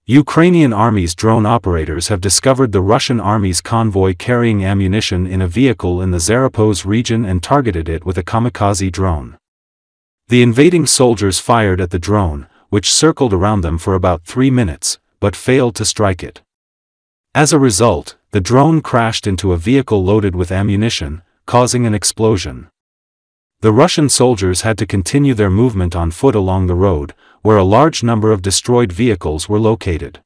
Ukrainian Army's drone operators have discovered the Russian Army's convoy carrying ammunition in a vehicle in the Zaropozhye region and targeted it with a kamikaze drone. The invading soldiers fired at the drone, which circled around them for about 3 minutes, but failed to strike it. As a result, the drone crashed into a vehicle loaded with ammunition, causing an explosion. The Russian soldiers had to continue their movement on foot along the road, where a large number of destroyed vehicles were located.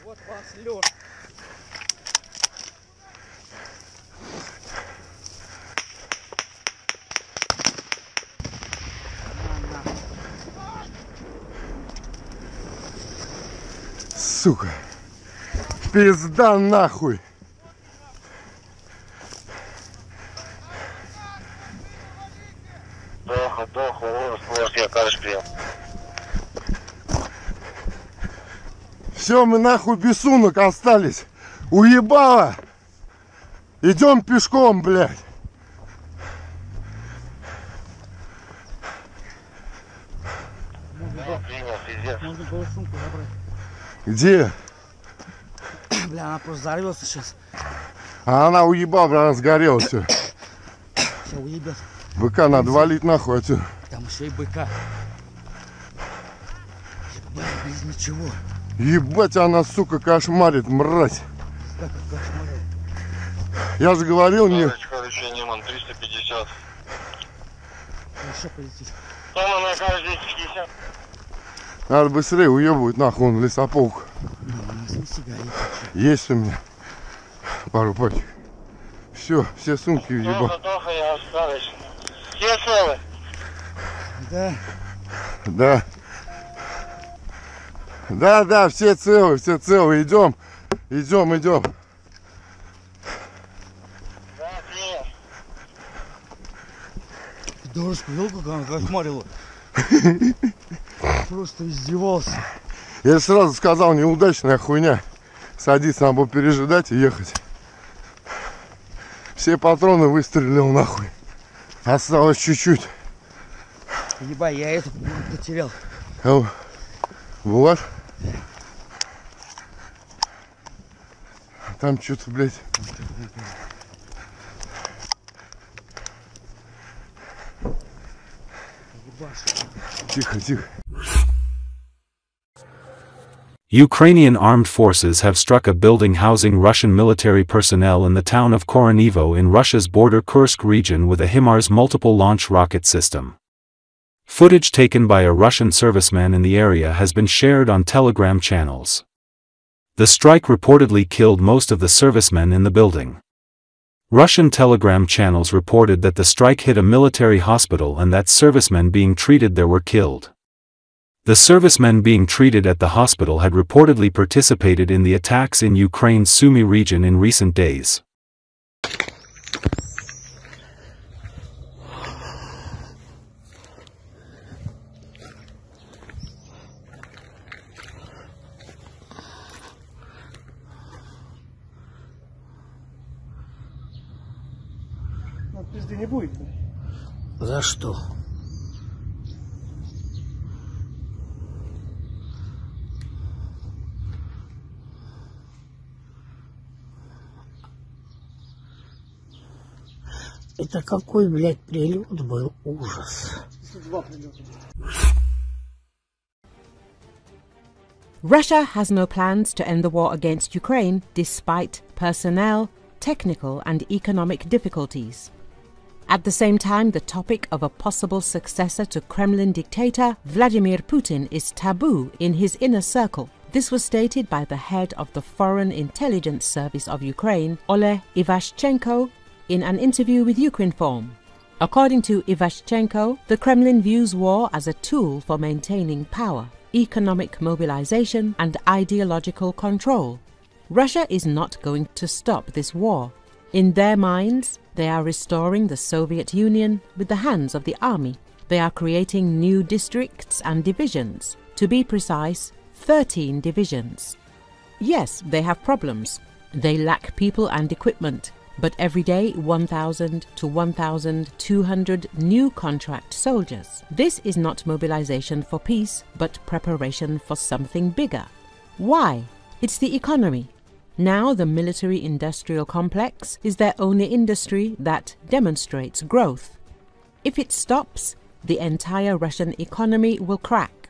Вот вас, Лёш. Сука. Пизда нахуй. Все, мы нахуй без сумок остались. Уебало. Идем пешком, блядь. Можно было сумку забрать. Где? Бля, она просто взорвется сейчас. А она уебала, бля, она сгорела все. Все уебет. Быка надо валить нахуй отсюда. Там еще и быка. Ебать, без ничего. Ебать, она, сука, кошмарит, мразь. Как кошмарит. Я же говорил, не... Короче, Неман, 350. Еще полетит. Там она, кажется, 250. Надо быстрее уебывать нахуй, он в лесополку. Ну, у нас не сигареты. Есть у меня пару пачек. Все сумки уебал. Тоха, я осталась. Все целы? Да. Да. Да, все целы, идем. Да, привет. Дорожку видел, как она кошмарила? Просто издевался. Я сразу сказал, неудачная хуйня. Садиться, надо было пережидать и ехать. Все патроны выстрелил нахуй. Осталось чуть-чуть. Ебать, я эту потерял. Вот. Там что-то, блядь. Тихо. Ukrainian armed forces have struck a building housing Russian military personnel in the town of Koronivo in Russia's border Kursk region with a HIMARS multiple launch rocket system. Footage taken by a Russian serviceman in the area has been shared on Telegram channels. The strike reportedly killed most of the servicemen in the building. Russian Telegram channels reported that the strike hit a military hospital and that servicemen being treated there were killed. The servicemen being treated at the hospital had reportedly participated in the attacks in Ukraine's Sumy region in recent days. Пизды не будет. За что? Это какой, блядь, прилет был, ужас. Russia has no plans to end the war against Ukraine despite personnel, technical and economic difficulties. At the same time, the topic of a possible successor to Kremlin dictator Vladimir Putin is taboo in his inner circle. This was stated by the head of the Foreign Intelligence Service of Ukraine, Oleg Ivashchenko, in an interview with Ukrinform. According to Ivashchenko, the Kremlin views war as a tool for maintaining power, economic mobilization and ideological control. Russia is not going to stop this war. In their minds, they are restoring the Soviet Union with the hands of the army. They are creating new districts and divisions. To be precise, 13 divisions. Yes, they have problems. They lack people and equipment, but every day 1,000 to 1,200 new contract soldiers. This is not mobilization for peace, but preparation for something bigger. Why? It's the economy. Now the military-industrial complex is their only industry that demonstrates growth. If it stops, the entire Russian economy will crack.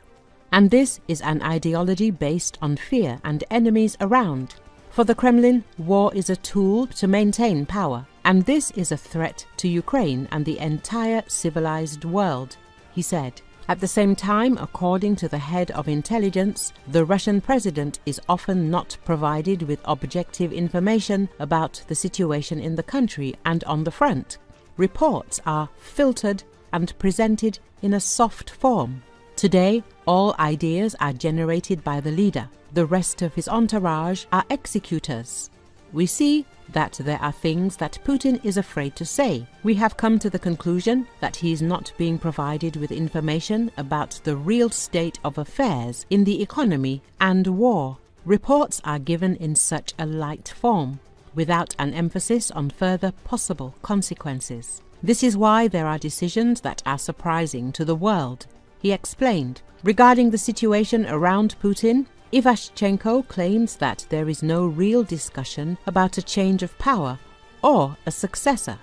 And this is an ideology based on fear and enemies around. For the Kremlin, war is a tool to maintain power, and this is a threat to Ukraine and the entire civilized world, he said. At the same time, according to the head of intelligence, the Russian president is often not provided with objective information about the situation in the country and on the front. Reports are filtered and presented in a soft form. Today, all ideas are generated by the leader. The rest of his entourage are executors. We see that there are things that Putin is afraid to say. We have come to the conclusion that he is not being provided with information about the real state of affairs in the economy and war. Reports are given in such a light form, without an emphasis on further possible consequences. This is why there are decisions that are surprising to the world, he explained. Regarding the situation around Putin, Ivashchenko claims that there is no real discussion about a change of power or a successor.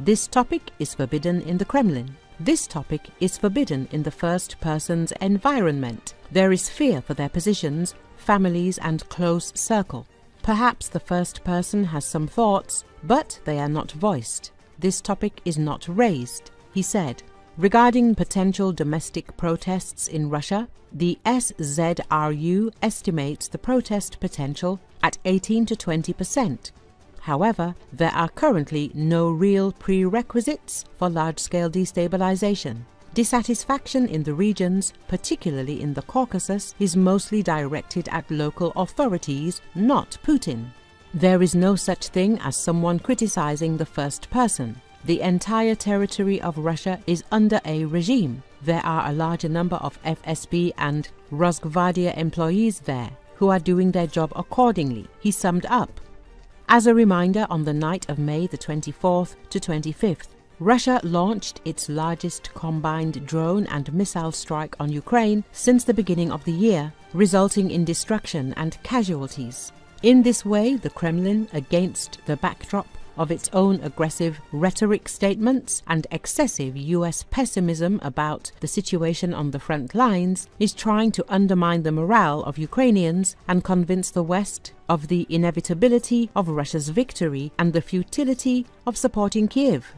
This topic is forbidden in the Kremlin. This topic is forbidden in the first person's environment. There is fear for their positions, families and close circle. Perhaps the first person has some thoughts, but they are not voiced. This topic is not raised, he said. Regarding potential domestic protests in Russia, the SZRU estimates the protest potential at 18 to 20%. However, there are currently no real prerequisites for large-scale destabilization. Dissatisfaction in the regions, particularly in the Caucasus, is mostly directed at local authorities, not Putin. There is no such thing as someone criticizing the first person. The entire territory of Russia is under a regime. There are a larger number of FSB and Rosgvardia employees there who are doing their job accordingly, he summed up. As a reminder, on the night of May the 24th to 25th, Russia launched its largest combined drone and missile strike on Ukraine since the beginning of the year, resulting in destruction and casualties. In this way, the Kremlin, against the backdrop of its own aggressive rhetoric statements and excessive US pessimism about the situation on the front lines, is trying to undermine the morale of Ukrainians and convince the West of the inevitability of Russia's victory and the futility of supporting Kiev.